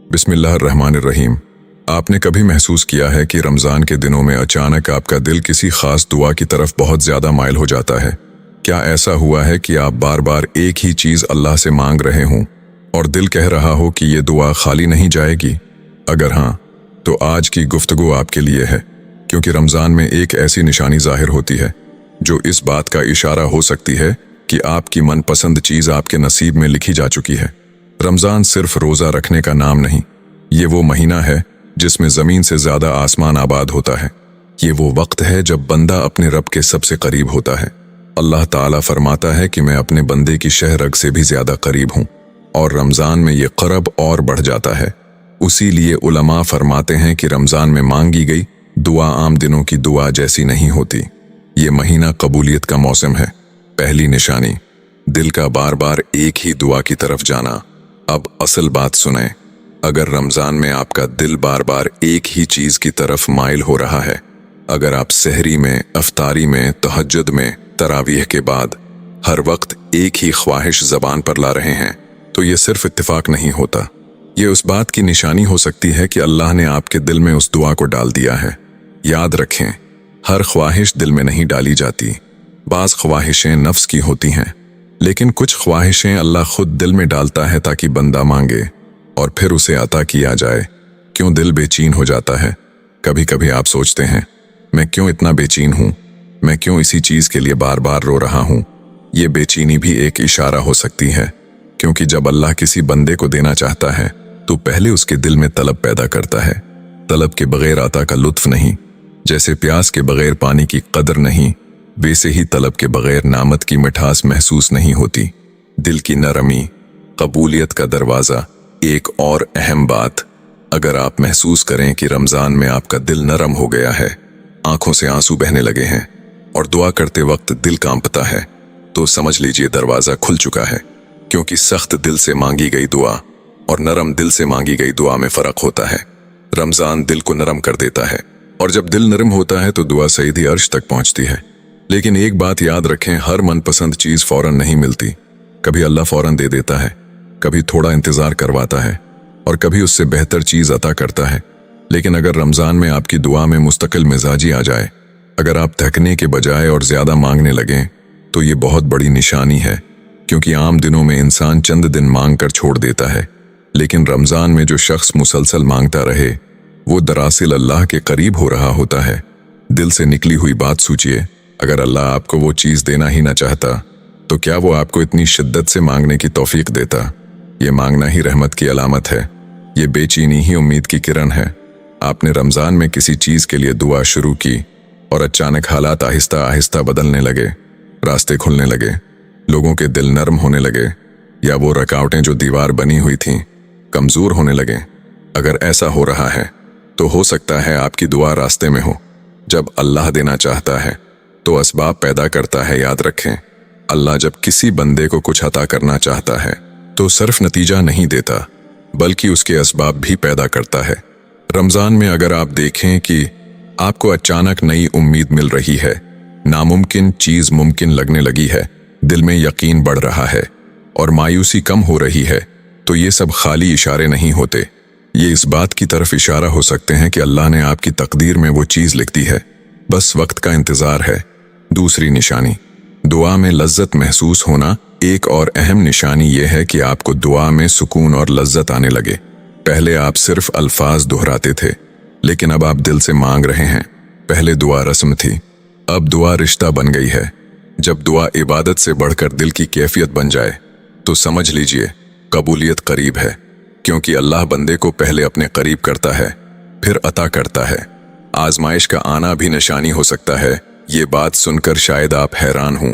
बिस्मिल्लाहिर्रहमानिर्रहीम। आपने कभी महसूस किया है कि रमज़ान के दिनों में अचानक आपका दिल किसी खास दुआ की तरफ बहुत ज़्यादा माइल हो जाता है? क्या ऐसा हुआ है कि आप बार बार एक ही चीज़ अल्लाह से मांग रहे हों और दिल कह रहा हो कि ये दुआ खाली नहीं जाएगी? अगर हाँ, तो आज की गुफ्तगू आपके लिए है, क्योंकि रमज़ान में एक ऐसी निशानी ज़ाहिर होती है जो इस बात का इशारा हो सकती है कि आपकी मनपसंद चीज़ आपके नसीब में लिखी जा चुकी है। रमज़ान सिर्फ रोज़ा रखने का नाम नहीं, ये वो महीना है जिसमें ज़मीन से ज़्यादा आसमान आबाद होता है। ये वो वक्त है जब बंदा अपने रब के सबसे करीब होता है। अल्लाह ताला फरमाता है कि मैं अपने बंदे की शहरग से भी ज़्यादा करीब हूँ, और रमज़ान में ये क़रब और बढ़ जाता है। उसी लिए उलमा फरमाते हैं कि रमज़ान में मांगी गई दुआ आम दिनों की दुआ जैसी नहीं होती। ये महीना कबूलियत का मौसम है। पहली निशानी, दिल का बार बार एक ही दुआ की तरफ जाना। अब असल बात सुने, अगर रमज़ान में आपका दिल बार बार एक ही चीज़ की तरफ माइल हो रहा है, अगर आप सहरी में, अफ्तारी में, तहज्जुद में, तरावीह के बाद हर वक्त एक ही ख्वाहिश ज़बान पर ला रहे हैं, तो ये सिर्फ इत्तेफाक नहीं होता। ये उस बात की निशानी हो सकती है कि अल्लाह ने आपके दिल में उस दुआ को डाल दिया है। याद रखें, हर ख्वाहिश दिल में नहीं डाली जाती। बाज़ ख्वाहिशें नफ्स की होती हैं, लेकिन कुछ ख्वाहिशें अल्लाह खुद दिल में डालता है ताकि बंदा मांगे और फिर उसे अता किया जाए। क्यों दिल बेचैन हो जाता है? कभी कभी आप सोचते हैं, मैं क्यों इतना बेचैन हूँ? मैं क्यों इसी चीज़ के लिए बार बार रो रहा हूँ? ये बेचैनी भी एक इशारा हो सकती है, क्योंकि जब अल्लाह किसी बंदे को देना चाहता है तो पहले उसके दिल में तलब पैदा करता है। तलब के बगैर अता का लुत्फ नहीं। जैसे प्यास के बगैर पानी की कदर नहीं, वैसे ही तलब के बगैर नामत की मिठास महसूस नहीं होती। दिल की नरमी, कबूलियत का दरवाज़ा। एक और अहम बात, अगर आप महसूस करें कि रमज़ान में आपका दिल नरम हो गया है, आंखों से आंसू बहने लगे हैं और दुआ करते वक्त दिल कांपता है, तो समझ लीजिए दरवाज़ा खुल चुका है। क्योंकि सख्त दिल से मांगी गई दुआ और नरम दिल से मांगी गई दुआ में फ़र्क होता है। रमज़ान दिल को नरम कर देता है, और जब दिल नरम होता है तो दुआ सईदी अर्श तक पहुँचती है। लेकिन एक बात याद रखें, हर मनपसंद चीज़ फ़ौरन नहीं मिलती। कभी अल्लाह फ़ौरन दे देता है, कभी थोड़ा इंतज़ार करवाता है, और कभी उससे बेहतर चीज़ अता करता है। लेकिन अगर रमज़ान में आपकी दुआ में मुस्तकिल मिजाजी आ जाए, अगर आप थकने के बजाय और ज़्यादा मांगने लगें, तो ये बहुत बड़ी निशानी है। क्योंकि आम दिनों में इंसान चंद दिन मांग कर छोड़ देता है, लेकिन रमज़ान में जो शख्स मुसलसल मांगता रहे, वो दरअसल अल्लाह के करीब हो रहा होता है। दिल से निकली हुई बात सोचिए, अगर अल्लाह आपको वो चीज़ देना ही ना चाहता, तो क्या वो आपको इतनी शिद्दत से मांगने की तौफीक देता? ये मांगना ही रहमत की अलामत है। ये बेचैनी ही उम्मीद की किरण है। आपने रमज़ान में किसी चीज़ के लिए दुआ शुरू की और अचानक हालात आहिस्ता आहिस्ता बदलने लगे, रास्ते खुलने लगे, लोगों के दिल नरम होने लगे, या वो रुकावटें जो दीवार बनी हुई थीं कमज़ोर होने लगे। अगर ऐसा हो रहा है तो हो सकता है आपकी दुआ रास्ते में हो। जब अल्लाह देना चाहता है तो असबाब पैदा करता है। याद रखें, अल्लाह जब किसी बंदे को कुछ अता करना चाहता है तो सिर्फ नतीजा नहीं देता, बल्कि उसके असबाब भी पैदा करता है। रमज़ान में अगर आप देखें कि आपको अचानक नई उम्मीद मिल रही है, नामुमकिन चीज़ मुमकिन लगने लगी है, दिल में यकीन बढ़ रहा है और मायूसी कम हो रही है, तो ये सब खाली इशारे नहीं होते। ये इस बात की तरफ इशारा हो सकते हैं कि अल्लाह ने आपकी तकदीर में वो चीज़ लिख दी है, बस वक्त का इंतज़ार है। दूसरी निशानी, दुआ में लज्जत महसूस होना। एक और अहम निशानी यह है कि आपको दुआ में सुकून और लज्जत आने लगे। पहले आप सिर्फ अल्फाज दोहराते थे, लेकिन अब आप दिल से मांग रहे हैं। पहले दुआ रस्म थी, अब दुआ रिश्ता बन गई है। जब दुआ इबादत से बढ़कर दिल की कैफियत बन जाए, तो समझ लीजिए कबूलियत करीब है। क्योंकि अल्लाह बंदे को पहले अपने करीब करता है, फिर अता करता है। आजमाइश का आना भी निशानी हो सकता है। ये बात सुनकर शायद आप हैरान हों,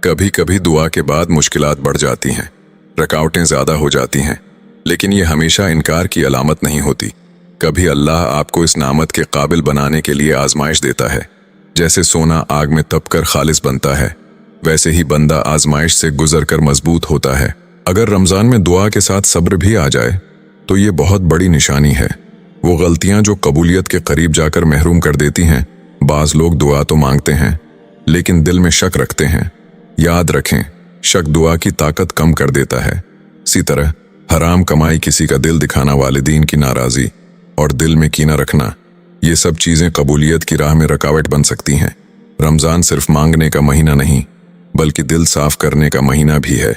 कभी कभी दुआ के बाद मुश्किलात बढ़ जाती हैं, रुकावटें ज़्यादा हो जाती हैं, लेकिन ये हमेशा इनकार की अलामत नहीं होती। कभी अल्लाह आपको इस नामत के काबिल बनाने के लिए आजमाइश देता है। जैसे सोना आग में तपकर खालिस बनता है, वैसे ही बंदा आजमाइश से गुजरकर मजबूत होता है। अगर रमज़ान में दुआ के साथ सब्र भी आ जाए, तो ये बहुत बड़ी निशानी है। वो गलतियां जो कबूलियत के करीब जाकर महरूम कर देती हैं। बाज़ लोग दुआ तो मांगते हैं, लेकिन दिल में शक रखते हैं। याद रखें, शक दुआ की ताकत कम कर देता है। इसी तरह हराम कमाई, किसी का दिल दिखाना, वालिदीन की नाराज़ी और दिल में कीना रखना, ये सब चीज़ें कबूलियत की राह में रुकावट बन सकती हैं। रमज़ान सिर्फ मांगने का महीना नहीं, बल्कि दिल साफ करने का महीना भी है।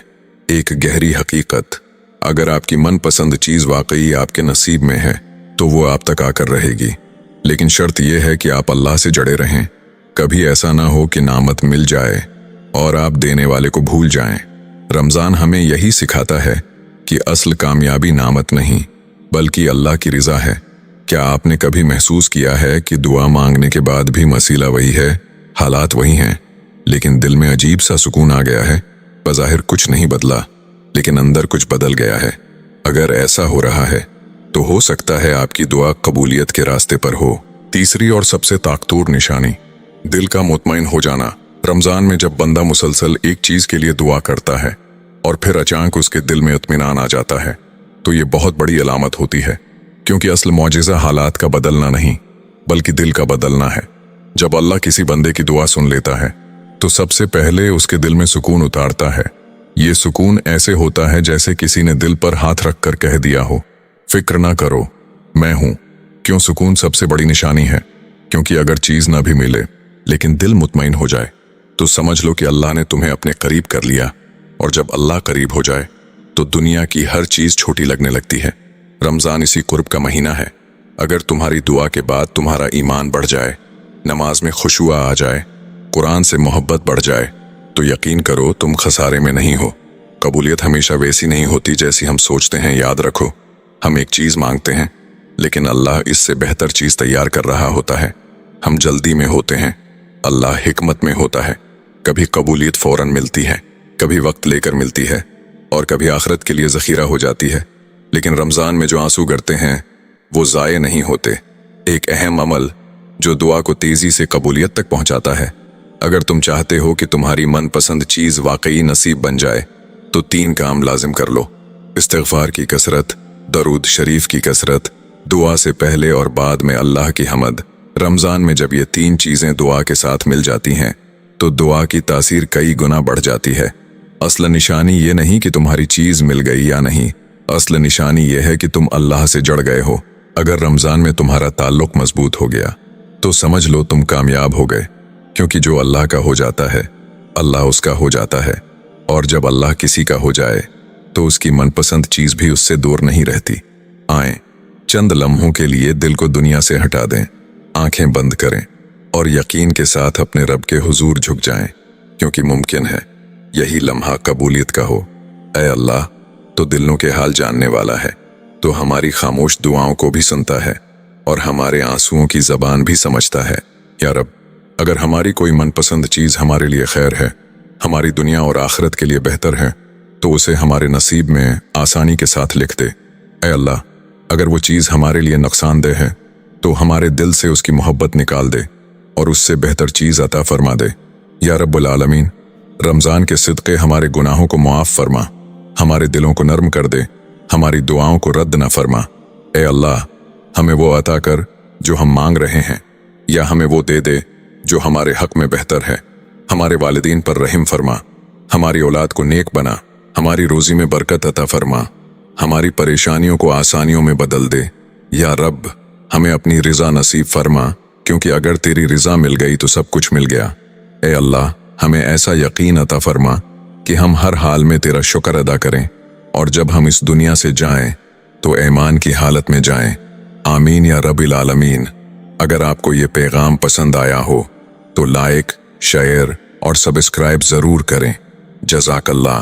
एक गहरी हकीकत, अगर आपकी मनपसंद चीज़ वाकई आपके नसीब में है तो वो आप तक आकर रहेगी, लेकिन शर्त यह है कि आप अल्लाह से जड़े रहें। कभी ऐसा ना हो कि नामत मिल जाए और आप देने वाले को भूल जाएं। रमज़ान हमें यही सिखाता है कि असल कामयाबी नामत नहीं, बल्कि अल्लाह की रिज़ा है। क्या आपने कभी महसूस किया है कि दुआ मांगने के बाद भी मसीला वही है, हालात वही हैं, लेकिन दिल में अजीब सा सुकून आ गया है? बज़ाहिर कुछ नहीं बदला, लेकिन अंदर कुछ बदल गया है। अगर ऐसा हो रहा है तो हो सकता है आपकी दुआ कबूलियत के रास्ते पर हो। तीसरी और सबसे ताकतवर निशानी, दिल का मुतमईन हो जाना। रमज़ान में जब बंदा मुसलसल एक चीज़ के लिए दुआ करता है और फिर अचानक उसके दिल में इत्मीनान आ जाता है, तो ये बहुत बड़ी अलामत होती है, क्योंकि असल मौजिज़ा हालात का बदलना नहीं, बल्कि दिल का बदलना है। जब अल्लाह किसी बंदे की दुआ सुन लेता है तो सबसे पहले उसके दिल में सुकून उतारता है। ये सुकून ऐसे होता है जैसे किसी ने दिल पर हाथ रखकर कह दिया हो, फिक्र ना करो, मैं हूं। क्यों सुकून सबसे बड़ी निशानी है? क्योंकि अगर चीज ना भी मिले लेकिन दिल मुतमईन हो जाए तो समझ लो कि अल्लाह ने तुम्हें अपने करीब कर लिया, और जब अल्लाह करीब हो जाए तो दुनिया की हर चीज छोटी लगने लगती है। रमजान इसी कुर्ब का महीना है। अगर तुम्हारी दुआ के बाद तुम्हारा ईमान बढ़ जाए, नमाज में खुशुआ आ जाए, कुरान से मोहब्बत बढ़ जाए, तो यकीन करो तुम खसारे में नहीं हो। कबूलियत हमेशा वैसी नहीं होती जैसी हम सोचते हैं। याद रखो, हम एक चीज मांगते हैं, लेकिन अल्लाह इससे बेहतर चीज तैयार कर रहा होता है। हम जल्दी में होते हैं, अल्लाह हिकमत में होता है। कभी कबूलियत फौरन मिलती है, कभी वक्त लेकर मिलती है, और कभी आखिरत के लिए ज़खीरा हो जाती है। लेकिन रमज़ान में जो आंसू गिरते हैं वो ज़ाये नहीं होते। एक अहम अमल जो दुआ को तेज़ी से कबूलियत तक पहुंचाता है। अगर तुम चाहते हो कि तुम्हारी मनपसंद चीज़ वाकई नसीब बन जाए तो 3 काम लाजिम कर लो। इस्तिग़फ़ार की कसरत, दरूद शरीफ की कसरत, दुआ से पहले और बाद में अल्लाह की हमद। रमज़ान में जब ये 3 चीज़ें दुआ के साथ मिल जाती हैं तो दुआ की तासीर कई गुना बढ़ जाती है। असल निशानी ये नहीं कि तुम्हारी चीज़ मिल गई या नहीं, असल निशानी ये है कि तुम अल्लाह से जड़ गए हो। अगर रमज़ान में तुम्हारा ताल्लुक मजबूत हो गया तो समझ लो तुम कामयाब हो गए, क्योंकि जो अल्लाह का हो जाता है अल्लाह उसका हो जाता है, और जब अल्लाह किसी का हो जाए तो उसकी मनपसंद चीज़ भी उससे दूर नहीं रहती। आएं, चंद लम्हों के लिए दिल को दुनिया से हटा दें, आंखें बंद करें और यकीन के साथ अपने रब के हुजूर झुक जाएं, क्योंकि मुमकिन है यही लम्हा कबूलियत का हो। ऐ अल्लाह तो दिलों के हाल जानने वाला है, तो हमारी खामोश दुआओं को भी सुनता है और हमारे आंसुओं की ज़बान भी समझता है। या रब, अगर हमारी कोई मनपसंद चीज़ हमारे लिए खैर है, हमारी दुनिया और आखिरत के लिए बेहतर है, तो उसे हमारे नसीब में आसानी के साथ लिख दे। ऐ अल्लाह, अगर वो चीज़ हमारे लिए नुकसानदेह है तो हमारे दिल से उसकी मोहब्बत निकाल दे और उससे बेहतर चीज़ अता फरमा दे। या रब्बुल आलमीन, रमज़ान के सिदक़े हमारे गुनाहों को मुआफ़ फरमा, हमारे दिलों को नर्म कर दे, हमारी दुआओं को रद्द न फरमा। ए अल्लाह, हमें वो अता कर जो हम मांग रहे हैं, या हमें वो दे दे जो हमारे हक में बेहतर है। हमारे वालिदीन पर रहम फरमा, हमारी औलाद को नेक बना, हमारी रोज़ी में बरकत अता फरमा, हमारी परेशानियों को आसानियों में बदल दे। या रब, हमें अपनी रिज़ा नसीब फरमा, क्योंकि अगर तेरी रिज़ा मिल गई तो सब कुछ मिल गया। ए अल्लाह, हमें ऐसा यकीन अता फरमा कि हम हर हाल में तेरा शुक्र अदा करें, और जब हम इस दुनिया से जाएं तो ईमान की हालत में जाएं। आमीन या रब्बिल आलमीन। अगर आपको ये पैगाम पसंद आया हो तो लाइक, शेयर और सब्सक्राइब ज़रूर करें। जज़ाकल्लाह।